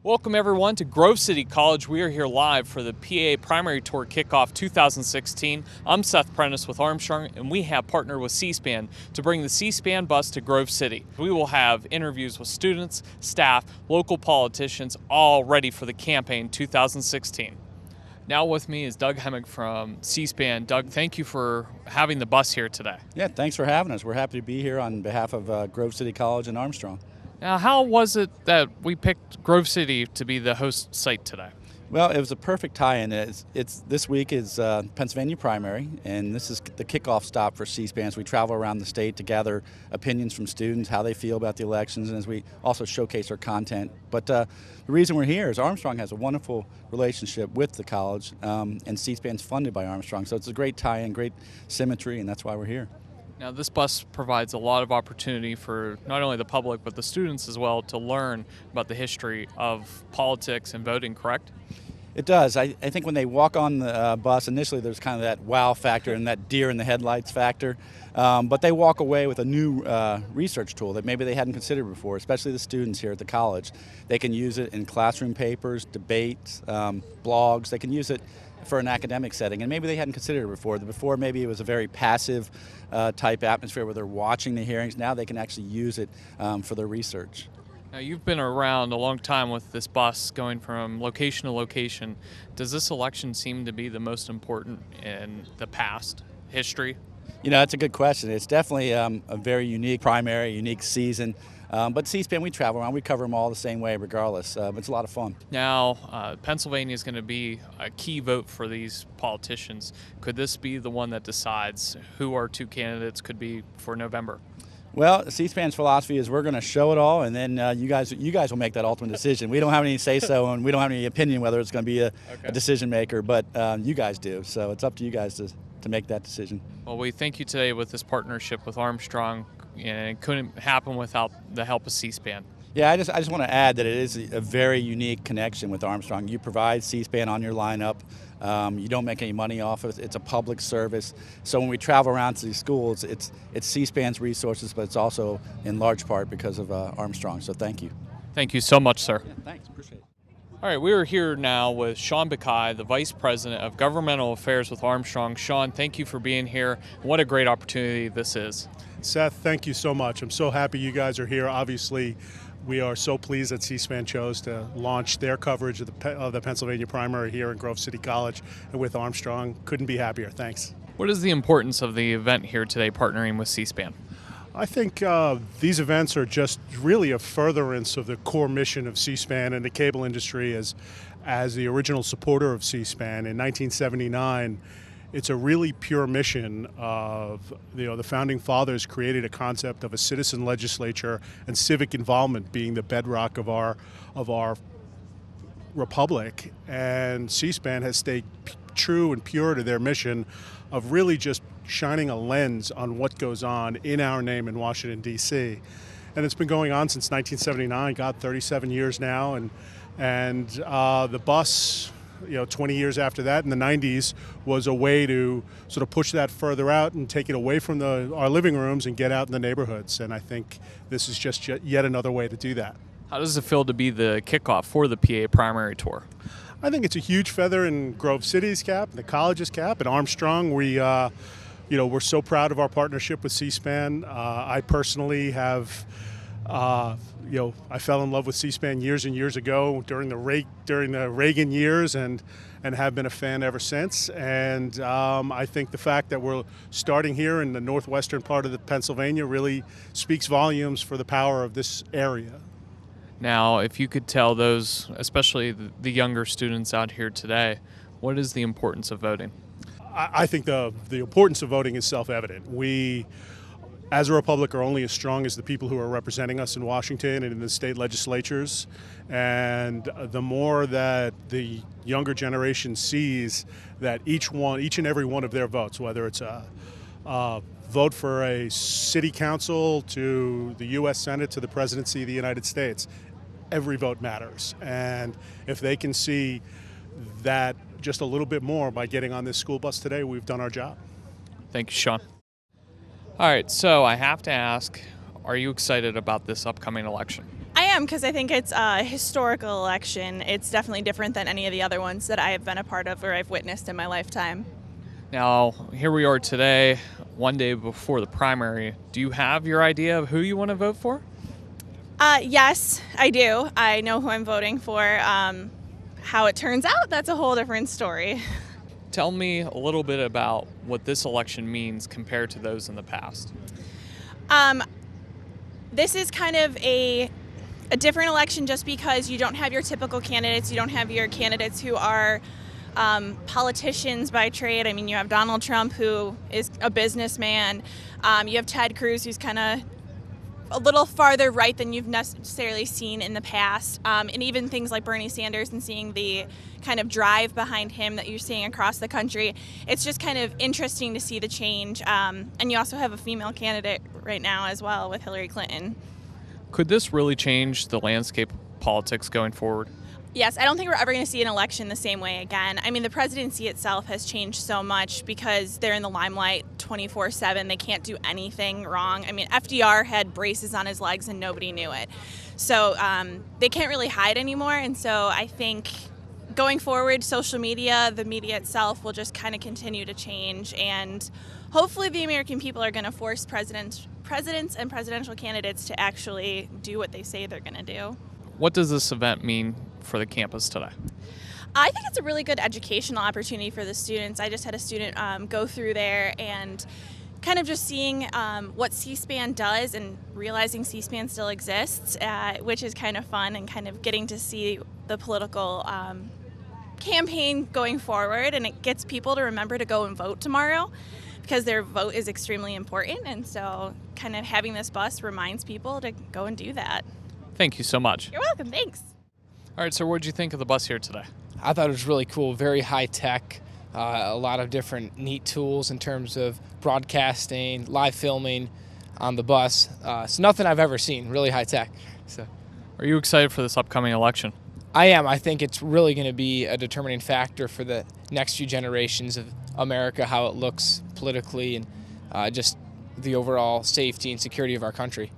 Welcome everyone to Grove City College. We are here live for the PA Primary Tour Kickoff 2016. I'm Seth Prentice with Armstrong, and we have partnered with C-SPAN to bring the C-SPAN bus to Grove City. We will have interviews with students, staff, local politicians, all ready for the campaign 2016. Now with me is Doug Hemmick from C-SPAN. Doug, thank you for having the bus here today. Yeah, thanks for having us. We're happy to be here on behalf of Grove City College and Armstrong. Now, how was it that we picked Grove City to be the host site today? Well, it was a perfect tie-in. This week is Pennsylvania primary, and this is the kickoff stop for C-SPAN as we travel around the state to gather opinions from students, how they feel about the elections, and as we also showcase our content. But the reason we're here is Armstrong has a wonderful relationship with the college, and C-SPAN's funded by Armstrong, so it's a great tie-in, great symmetry, and that's why we're here. Now, this bus provides a lot of opportunity for not only the public but the students as well to learn about the history of politics and voting, correct? It does. I think when they walk on the bus, initially there's kind of that wow factor and that deer in the headlights factor, but they walk away with a new research tool that maybe they hadn't considered before, especially the students here at the college. They can use it in classroom papers, debates, blogs. They can use it for an academic setting, and maybe they hadn't considered it before. Before, maybe it was a very passive type atmosphere where they're watching the hearings. Now they can actually use it for their research. Now, you've been around a long time with this bus going from location to location. Does this election seem to be the most important in the past history? You know, that's a good question. It's definitely a very unique primary, unique season. But C-SPAN, we travel around. We cover them all the same way regardless. It's a lot of fun. Now, Pennsylvania is going to be a key vote for these politicians. Could this be the one that decides who our two candidates could be for November? Well, C-SPAN's philosophy is we're going to show it all, and then you guys will make that ultimate decision. We don't have any say-so, and we don't have any opinion whether it's going to be a decision maker, but you guys do. So it's up to you guys to make that decision. Well, we thank you today with this partnership with Armstrong, and it couldn't happen without the help of C-SPAN. Yeah, I just want to add that it is a very unique connection with Armstrong. You provide C-SPAN on your lineup. You don't make any money off of it. It's a public service. So when we travel around to these schools, it's C-SPAN's resources, but it's also in large part because of Armstrong. So thank you. Thank you so much, sir. Yeah, thanks. Appreciate it. All right, we are here now with Sean Bakai, the Vice President of Governmental Affairs with Armstrong. Sean, thank you for being here. What a great opportunity this is. Seth, thank you so much. I'm so happy you guys are here. Obviously, we are so pleased that C-SPAN chose to launch their coverage of the Pennsylvania primary here in Grove City College and with Armstrong. Couldn't be happier. Thanks. What is the importance of the event here today, partnering with C-SPAN? I think these events are just really a furtherance of the core mission of C-SPAN and the cable industry as the original supporter of C-SPAN. In 1979, it's a really pure mission of, the founding fathers created a concept of a citizen legislature and civic involvement being the bedrock of our republic. And C-SPAN has stayed true and pure to their mission of really just shining a lens on what goes on in our name in Washington, D.C. And it's been going on since 1979, 37 years now, and the bus, 20 years after that in the 90s was a way to sort of push that further out and take it away from our living rooms and get out in the neighborhoods. And I think this is just yet another way to do that. How does it feel to be the kickoff for the PA Primary Tour? I think it's a huge feather in Grove City's cap, the college's cap. At Armstrong, we're so proud of our partnership with C-SPAN. I personally have I fell in love with C-SPAN years and years ago during the Reagan years, and have been a fan ever since. And I think the fact that we're starting here in the northwestern part of Pennsylvania really speaks volumes for the power of this area. Now, if you could tell those, especially the younger students out here today, what is the importance of voting? I think the importance of voting is self-evident. We, as a republic, are only as strong as the people who are representing us in Washington and in the state legislatures. And the more that the younger generation sees that each and every one of their votes, whether it's a vote for a city council to the U.S. Senate to the presidency of the United States, every vote matters. And if they can see that just a little bit more by getting on this school bus today, we've done our job. Thank you, Sean. All right, so I have to ask, are you excited about this upcoming election? I am, because I think it's a historical election. It's definitely different than any of the other ones that I have been a part of or I've witnessed in my lifetime. Now, here we are today, one day before the primary. Do you have your idea of who you want to vote for? Yes, I do. I know who I'm voting for. How it turns out, that's a whole different story. Tell me a little bit about what this election means compared to those in the past. This is kind of a different election just because you don't have your typical candidates. You don't have your candidates who are politicians by trade. I mean, you have Donald Trump, who is a businessman. You have Ted Cruz, who's kind of a little farther right than you've necessarily seen in the past. And even things like Bernie Sanders and seeing the kind of drive behind him that you're seeing across the country. It's just kind of interesting to see the change. And you also have a female candidate right now as well with Hillary Clinton. Could this really change the landscape of politics going forward? Yes, I don't think we're ever going to see an election the same way again. I mean, the presidency itself has changed so much because they're in the limelight 24/7. They can't do anything wrong. I mean, FDR had braces on his legs and nobody knew it. So they can't really hide anymore. And so I think going forward, social media, the media itself will just kind of continue to change. And hopefully the American people are going to force presidents and presidential candidates to actually do what they say they're going to do. What does this event mean for the campus today? I think it's a really good educational opportunity for the students. I just had a student go through there and kind of just seeing what C-SPAN does and realizing C-SPAN still exists, which is kind of fun, and kind of getting to see the political campaign going forward. And it gets people to remember to go and vote tomorrow because their vote is extremely important. And so kind of having this bus reminds people to go and do that. Thank you so much. You're welcome. Thanks. All right, so what did you think of the bus here today? I thought it was really cool, very high tech, a lot of different neat tools in terms of broadcasting, live filming on the bus. It's nothing I've ever seen, really high tech. So, Are you excited for this upcoming election? I am. I think it's really going to be a determining factor for the next few generations of America, how it looks politically, and just the overall safety and security of our country.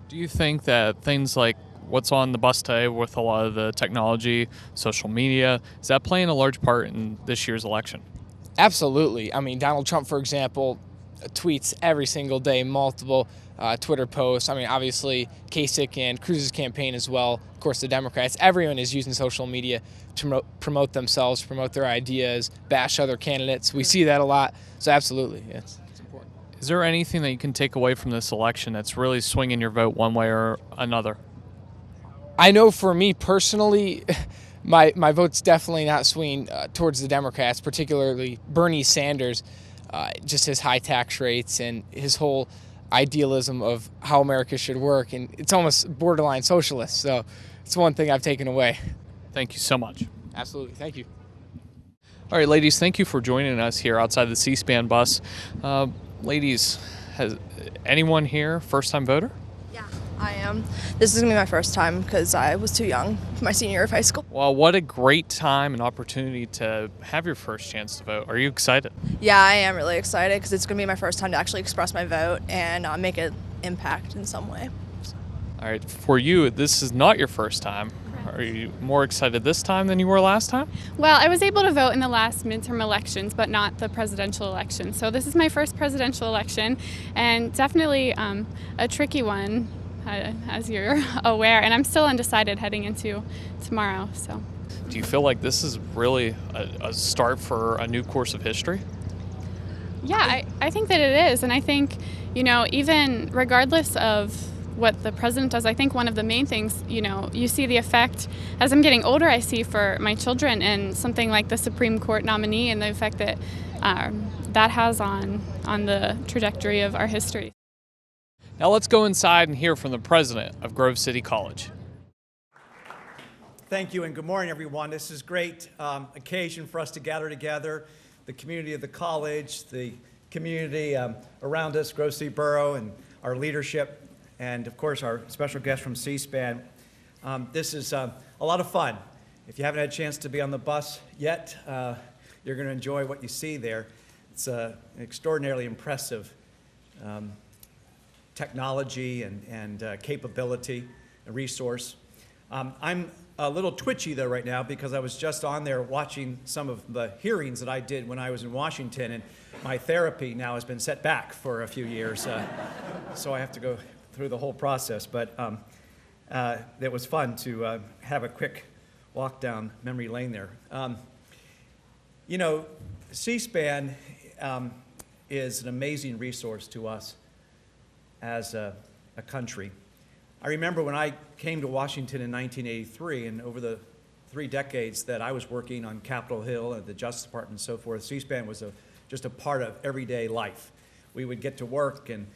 Do you think that things like what's on the bus today with a lot of the technology, social media, is that playing a large part in this year's election? Absolutely. I mean, Donald Trump, for example, tweets every single day, multiple Twitter posts. I mean, obviously, Kasich and Cruz's campaign as well. Of course, the Democrats. Everyone is using social media to promote themselves, promote their ideas, bash other candidates. We see that a lot. So absolutely, yes. It's important. Is there anything that you can take away from this election that's really swinging your vote one way or another? I know for me personally, my vote's definitely not swinging towards the Democrats, particularly Bernie Sanders, just his high tax rates and his whole idealism of how America should work. And it's almost borderline socialist. So it's one thing I've taken away. Thank you so much. Absolutely. Thank you. All right, ladies, thank you for joining us here outside the C-SPAN bus. Ladies, has anyone here first-time voter? Yeah, I am. This is going to be my first time because I was too young my senior year of high school. Well, what a great time and opportunity to have your first chance to vote. Are you excited? Yeah, I am really excited because it's going to be my first time to actually express my vote and make an impact in some way. All right, for you, this is not your first time. Are you more excited this time than you were last time? Well, I was able to vote in the last midterm elections, but not the presidential election. So this is my first presidential election, and definitely a tricky one, as you're aware. And I'm still undecided heading into tomorrow. So, do you feel like this is really a start for a new course of history? Yeah, I think that it is. And I think, even regardless of what the president does, I think one of the main things, you see the effect as I'm getting older, I see for my children and something like the Supreme Court nominee and the effect that that has on the trajectory of our history. Now let's go inside and hear from the president of Grove City College. Thank you and good morning, everyone. This is a great occasion for us to gather together, the community of the college, the community around us, Grove City Borough, and our leadership, and of course our special guest from C-SPAN. This is a lot of fun. If you haven't had a chance to be on the bus yet, you're going to enjoy what you see there. It's an extraordinarily impressive technology and capability and resource. I'm a little twitchy though right now because I was just on there watching some of the hearings that I did when I was in Washington, and my therapy now has been set back for a few years, so I have to go through the whole process. But it was fun to have a quick walk down memory lane there. You know, C-SPAN is an amazing resource to us as a country. I remember when I came to Washington in 1983, and over the 3 decades that I was working on Capitol Hill and the Justice Department and so forth, C-SPAN was just a part of everyday life. We would get to work, and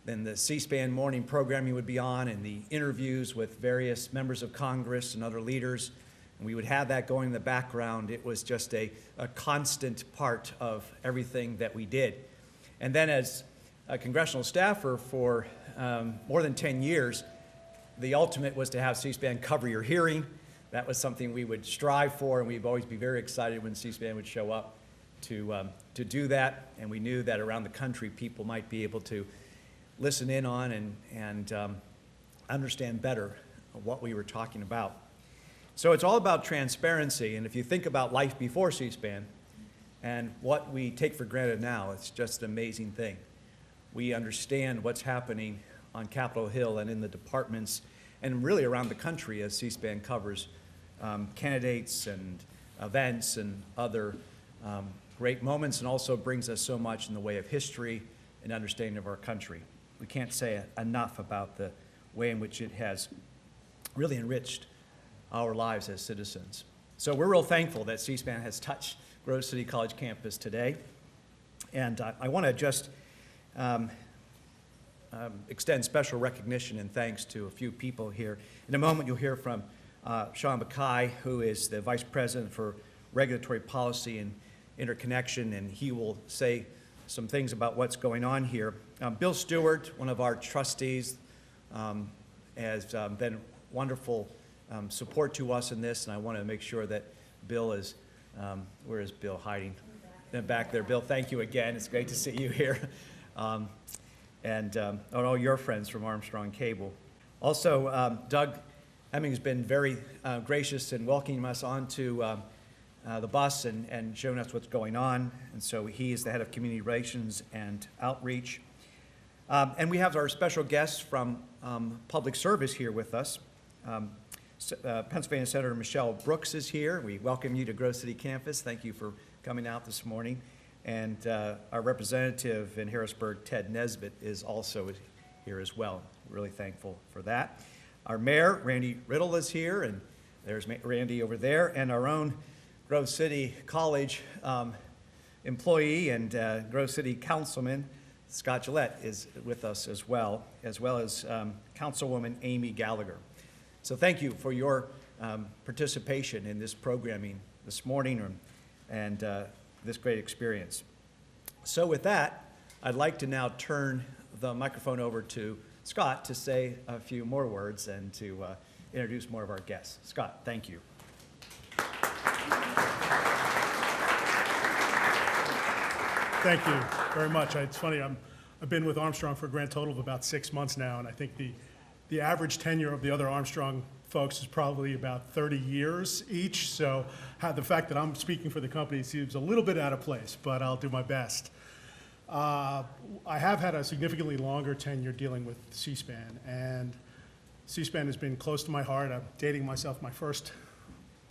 then the C-SPAN morning programming would be on, and the interviews with various members of Congress and other leaders, and we would have that going in the background. It was just a constant part of everything that we did. And then as a congressional staffer for more than 10 years, the ultimate was to have C-SPAN cover your hearing. That was something we would strive for, and we'd always be very excited when C-SPAN would show up to do that. And we knew that around the country, people might be able to listen in on and understand better what we were talking about. So it's all about transparency, and if you think about life before C-SPAN and what we take for granted now, it's just an amazing thing. We understand what's happening on Capitol Hill and in the departments and really around the country as C-SPAN covers candidates and events and other great moments, and also brings us so much in the way of history and understanding of our country. We can't say enough about the way in which it has really enriched our lives as citizens. So we're real thankful that C-SPAN has touched Grove City College campus today. And I want to just extend special recognition and thanks to a few people here. In a moment, you'll hear from Sean Mackay, who is the Vice President for Regulatory Policy and Interconnection, and he will say some things about what's going on here. Bill Stewart, one of our trustees, has been wonderful support to us in this, and I want to make sure that Bill is, where is Bill hiding? Back there. Bill, thank you again. It's great to see you here. And all your friends from Armstrong Cable. Also, Doug Hemming has been very gracious in welcoming us onto the bus and showing us what's going on. And so he is the head of community relations and outreach. And we have our special guests from public service here with us. Pennsylvania Senator Michelle Brooks is here. We welcome you to Grove City campus. Thank you for coming out this morning. And our representative in Harrisburg, Ted Nesbitt, is also here as well. Really thankful for that. Our mayor, Randy Riddle, is here, and there's Randy over there, and our own Grove City College employee and Grove City councilman, Scott Gillette, is with us as well as Councilwoman Amy Gallagher. So thank you for your participation in this programming this morning and this great experience. So with that, I'd like to now turn the microphone over to Scott to say a few more words and to introduce more of our guests. Scott, thank you. Thank you very much. It's funny, I've been with Armstrong for a grand total of about 6 months now, and I think the average tenure of the other Armstrong folks is probably about 30 years each, so the fact that I'm speaking for the company seems a little bit out of place, but I'll do my best. I have had a significantly longer tenure dealing with C-SPAN, and C-SPAN has been close to my heart. I'm dating myself. My first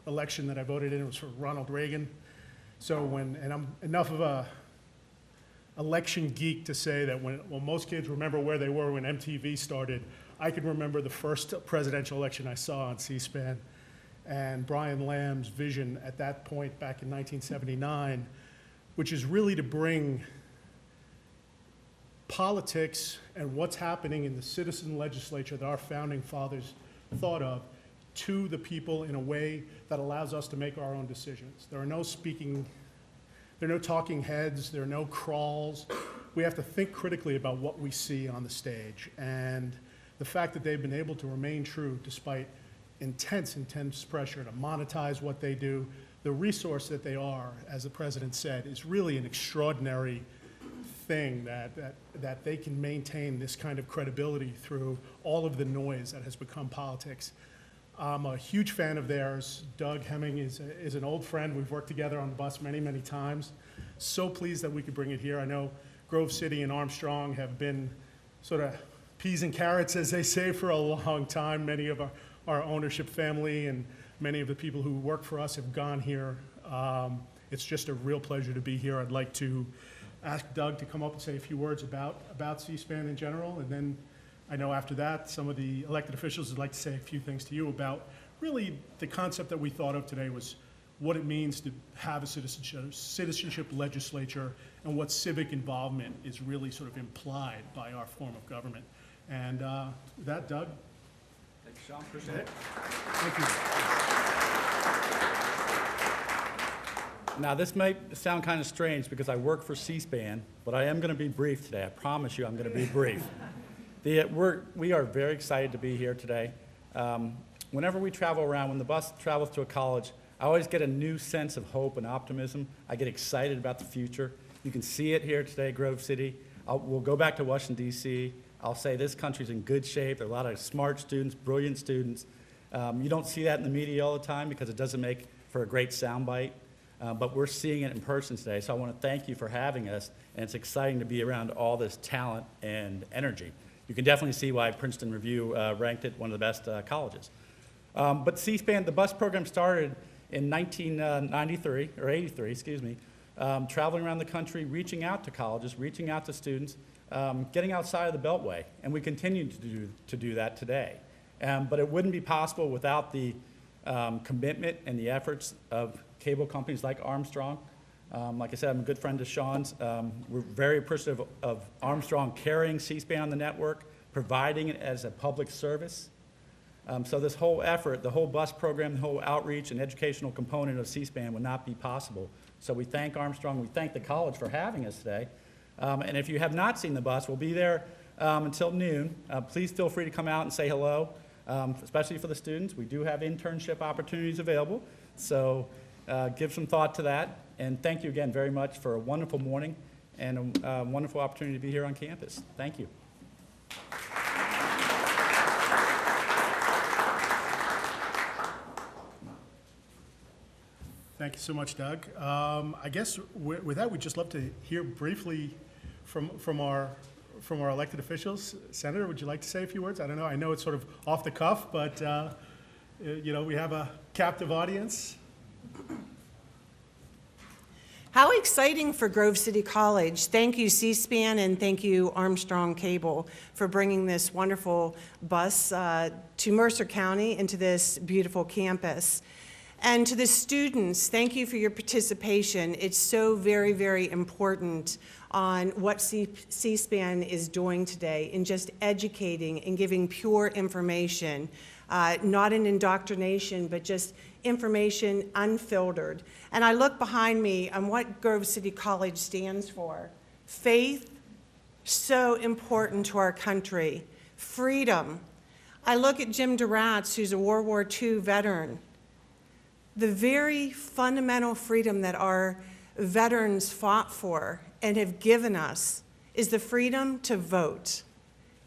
election that I voted in was for Ronald Reagan. And I'm enough of a election geek to say that when most kids remember where they were when MTV started, I can remember the first presidential election I saw on C-SPAN, and Brian Lamb's vision at that point back in 1979, which is really to bring politics and what's happening in the citizen legislature that our founding fathers thought of to the people in a way that allows us to make our own decisions. There are no talking heads, there are no crawls. We have to think critically about what we see on the stage. And the fact that they've been able to remain true despite intense pressure to monetize what they do, the resource that they are, as the president said, is really an extraordinary thing that they can maintain this kind of credibility through all of the noise that has become politics. I'm a huge fan of theirs. Doug Hemming is an old friend. We've worked together on the bus many, many times. So pleased that we could bring it here. I know Grove City and Armstrong have been sort of peas and carrots, as they say, for a long time. Many of our ownership family and many of the people who work for us have gone here. It's just a real pleasure to be here. I'd like to ask Doug to come up and say a few words about C-SPAN in general, and then I know after that some of the elected officials would like to say a few things to you about really the concept that we thought of today was what it means to have a citizenship legislature and what civic involvement is really sort of implied by our form of government. And with that, Doug. Thanks, Sean. Appreciate it. Thank you. Now, this may sound kind of strange because I work for C-SPAN, but I am going to be brief today. I promise you I'm going to be brief. We are very excited to be here today. Whenever we travel around, when the bus travels to a college, I always get a new sense of hope and optimism. I get excited about the future. You can see it here today, Grove City. We'll go back to Washington, D.C. I'll say this country's in good shape. There are a lot of smart students, brilliant students. You don't see that in the media all the time because it doesn't make for a great soundbite. But we're seeing it in person today, so I want to thank you for having us, and it's exciting to be around all this talent and energy. You can definitely see why Princeton Review ranked it one of the best colleges. But C-SPAN, the bus program started in 1993, or 83, excuse me, traveling around the country, reaching out to colleges, reaching out to students, getting outside of the Beltway, and we continue to do that today. But it wouldn't be possible without the commitment and the efforts of cable companies like Armstrong. Like I said, I'm a good friend of Sean's. We're very appreciative of Armstrong carrying C-SPAN on the network, providing it as a public service. So this whole effort, the whole bus program, the whole outreach and educational component of C-SPAN would not be possible. So we thank Armstrong, we thank the college for having us today. And if you have not seen the bus, we'll be there until noon. Please feel free to come out and say hello, especially for the students. We do have internship opportunities available, so give some thought to that. And thank you again very much for a wonderful morning and a wonderful opportunity to be here on campus. Thank you. Thank you so much, Doug. I guess with that, we'd just love to hear briefly from our elected officials. Senator, would you like to say a few words? I don't know. I know it's sort of off the cuff, but you know, we have a captive audience. How exciting for Grove City College. Thank you, C-SPAN, and thank you, Armstrong Cable, for bringing this wonderful bus to Mercer County and to this beautiful campus. And to the students, thank you for your participation. It's so very, very important on what C-SPAN is doing today in just educating and giving pure information, not an indoctrination, but just information unfiltered. And I look behind me on what Grove City College stands for. Faith, so important to our country. Freedom. I look at Jim Duratz, who's a World War II veteran. The very fundamental freedom that our veterans fought for and have given us is the freedom to vote.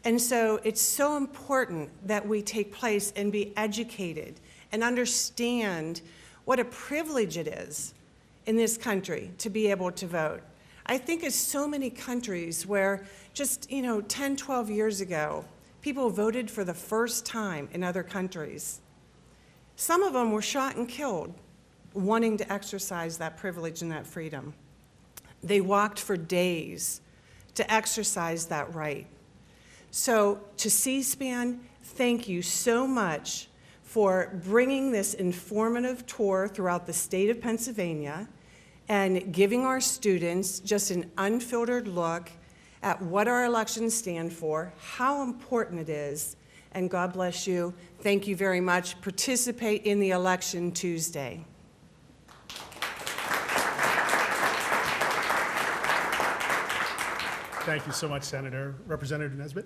And so it's so important that we take place and be educated and understand what a privilege it is in this country to be able to vote. I think of so many countries where just 10, 12 years ago, people voted for the first time in other countries. Some of them were shot and killed wanting to exercise that privilege and that freedom. They walked for days to exercise that right. So to C-SPAN, thank you so much for bringing this informative tour throughout the state of Pennsylvania and giving our students just an unfiltered look at what our elections stand for, how important it is, and God bless you. Thank you very much. Participate in the election Tuesday. Thank you so much, Senator. Representative Nesbitt?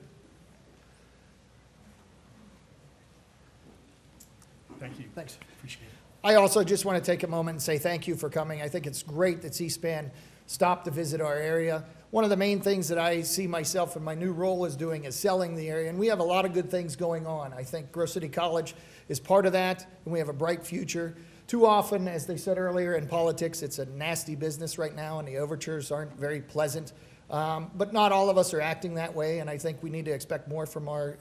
Thank you. Thanks. Appreciate it. I also just want to take a moment and say thank you for coming. I think it's great that C-SPAN stopped to visit our area. one of the main things that I see myself in my new role as doing is selling the area, and we have a lot of good things going on. I think Grove City College is part of that, and we have a bright future. Too often, as they said earlier, in politics, it's a nasty business right now, and the overtures aren't very pleasant. But not all of us are acting that way, and I think we need to expect more from our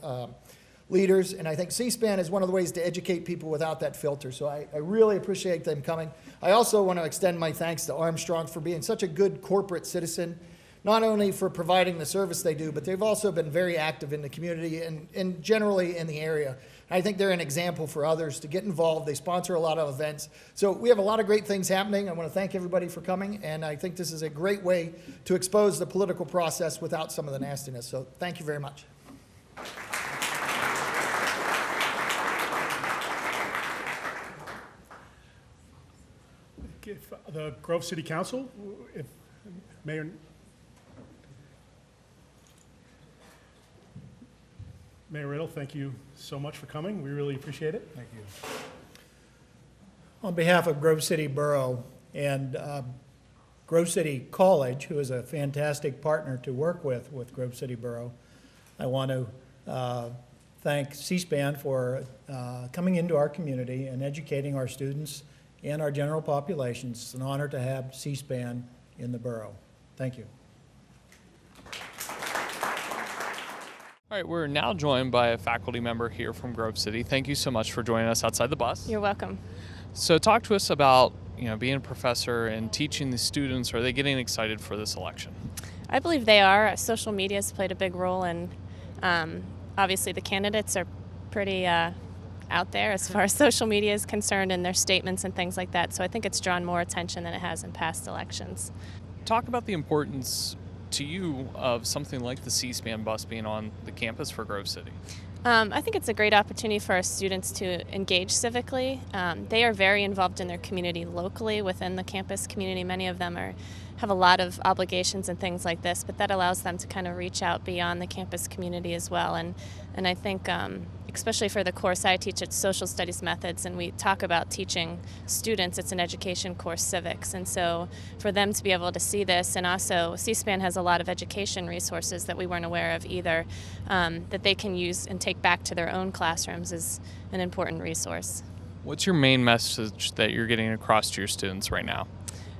leaders. And I think C-SPAN is one of the ways to educate people without that filter. So I really appreciate them coming. I also want to extend my thanks to Armstrong for being such a good corporate citizen, not only for providing the service they do, but they've also been very active in the community and generally in the area. I think they're an example for others to get involved. They sponsor a lot of events. So we have a lot of great things happening. I want to thank everybody for coming, and I think this is a great way to expose the political process without some of the nastiness. So thank you very much. If the Grove City Council, if Mayor. Mayor Riddle, thank you so much for coming. We really appreciate it. Thank you. On behalf of Grove City Borough and Grove City College, who is a fantastic partner to work with Grove City Borough, I want to thank C-SPAN for coming into our community and educating our students and our general population. It's an honor to have C-SPAN in the borough. Thank you. All right, we're now joined by a faculty member here from Grove City. Thank you so much for joining us outside the bus. You're welcome. So talk to us about, being a professor and teaching the students. Are they getting excited for this election? I believe they are. Social media has played a big role, and obviously the candidates are pretty out there as far as social media is concerned and their statements and things like that. So I think it's drawn more attention than it has in past elections. Talk about the importance to you of something like the C-SPAN bus being on the campus for Grove City. I think it's a great opportunity for our students to engage civically. They are very involved in their community locally within the campus community. Many of them have a lot of obligations and things like this, but that allows them to kind of reach out beyond the campus community as well. And I think especially for the course I teach, it's social studies methods, and we talk about teaching students. It's an education course, civics, and so for them to be able to see this, and also C-SPAN has a lot of education resources that we weren't aware of either, that they can use and take back to their own classrooms is an important resource. What's your main message that you're getting across to your students right now?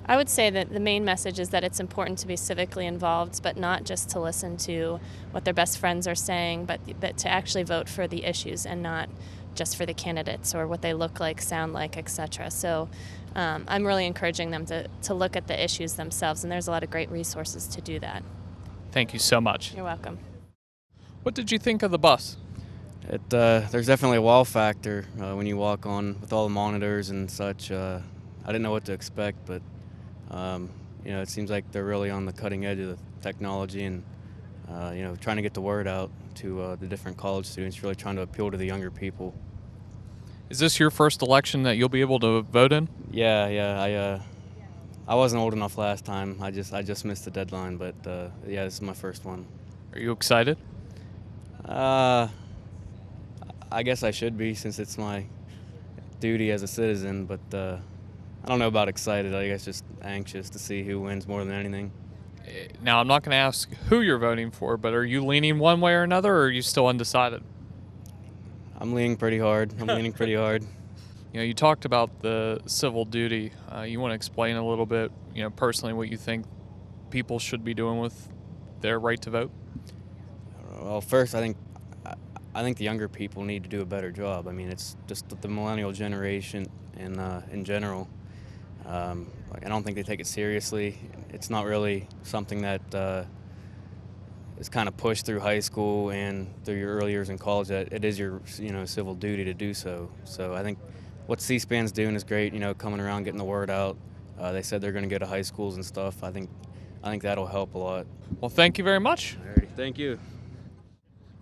I would say that the main message is that it's important to be civically involved, but not just to listen to what their best friends are saying, but to actually vote for the issues and not just for the candidates or what they look like, sound like, etc. So I'm really encouraging them to look at the issues themselves, and there's a lot of great resources to do that. Thank you so much. You're welcome. What did you think of the bus? There's definitely a wow factor when you walk on with all the monitors and such. I didn't know what to expect, but it seems like they're really on the cutting edge of the technology and, trying to get the word out to the different college students, really trying to appeal to the younger people. Is this your first election that you'll be able to vote in? Yeah. I wasn't old enough last time. I just missed the deadline, but yeah, this is my first one. Are you excited? I guess I should be, since it's my duty as a citizen, but I don't know about excited. I guess just anxious to see who wins more than anything. Now, I'm not going to ask who you're voting for, but are you leaning one way or another, or are you still undecided? I'm leaning pretty hard. You talked about the civil duty. You want to explain a little bit, personally what you think people should be doing with their right to vote? Well, first, I think the younger people need to do a better job. I mean, it's just the millennial generation in general. I don't think they take it seriously. It's not really something that is kind of pushed through high school and through your early years in college. That it is your civil duty to do so. So I think what C-SPAN's doing is great. Coming around, getting the word out. They said they're going to go to high schools and stuff. I think that'll help a lot. Well, thank you very much. Alrighty, thank you.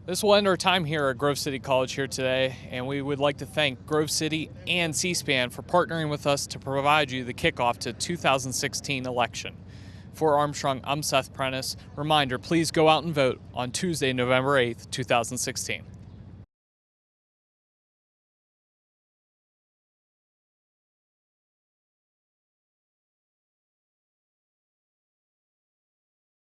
This will end our time here at Grove City College here today, and we would like to thank Grove City and C-SPAN for partnering with us to provide you the kickoff to 2016 election. For Armstrong, I'm Seth Prentice. Reminder, please go out and vote on Tuesday, November 8th, 2016.